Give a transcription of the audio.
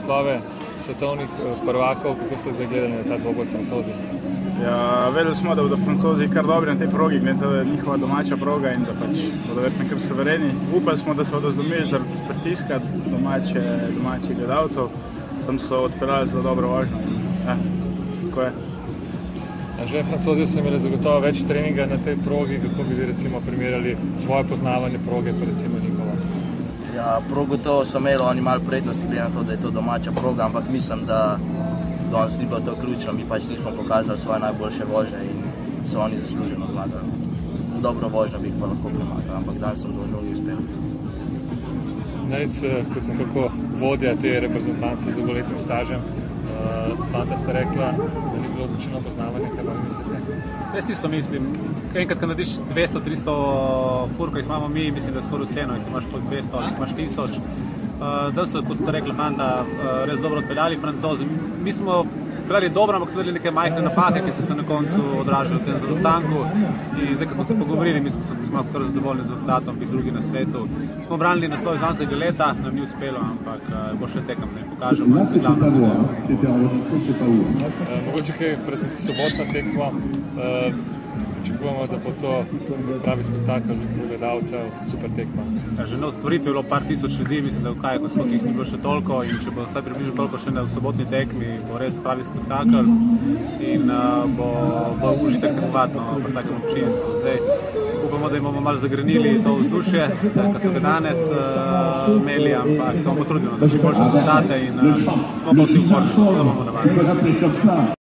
naslove svetovnih prvakov, kako ste zdaj gledali na ta dvoboj s Francozi? Ja, vedeli smo, da bodo Francozi kar dobri na tej progi, glede da je njihova domača proga in da bodo verjetno kar suvereni. Upali smo, da se bodo zlomili zaradi pritiska domačih gledalcev, sem so odpeljali zelo dobro vožnjo. Tako je. Že Francozi so imeli zagotovo več treninga na tej progi, kako bi recimo primerjali svoje poznavanje proge, pa recimo njihovo? Ja, prav gotovo so imeli oni malo prednosti, glede na to, da je to domača proga, ampak mislim, da danes ni bilo to ključno, mi pač nismo pokazali svoje najboljše vožnje in so oni zasluženo zmagali. Z dobro vožnjo bi jih pa lahko premagali, ampak danes sem dolžal ni uspel. Nejc, kot nekako vodja te reprezentance z dolgoletnim stažem, Fanta ste rekla, da ni bilo odločeno poznavanje, kaj vam mislite? Jaz isto mislim. Enkrat, ko narediš 200-300 fur, ko jih imamo mi, mislim, da je skoraj vseeno, jih imaš pod 200, jih imaš 1000. Da so, kot ste rekli, Fanta, res dobro odpeljali Francozi. Mi smo peljali dobro, ampak smo imeli neke majhne napake, ki so se na koncu odražali v tem zaostanku. In zdaj, ko smo se pogovorili, mi smo kar zadovoljni z rezultatom, bi drugi na svetu. Smo branili naslov iz lanskega leta, nam ni uspelo, ampak bo še tekem, ne pokažemo. Mogoče kaj pred sobotno tekmo, pričakujemo, da bo to pravi spektakel gledalcev, super tekma. Že na ustvaritvi je bilo par tisoč ljudi, mislim, da v Kajaku sploh jih ni bilo še toliko in če bo vsaj približno toliko še v sobotni tekmi, bo res pravi spektakel in bo užitek tekmovati pri takem občinstvu. Zdaj upamo, da bomo malo zagrenili to vzdušje, kar so ga danes imeli, ampak se bomo potrudili za čim boljše rezultate in smo pa vsi v formi, da bomo navadili.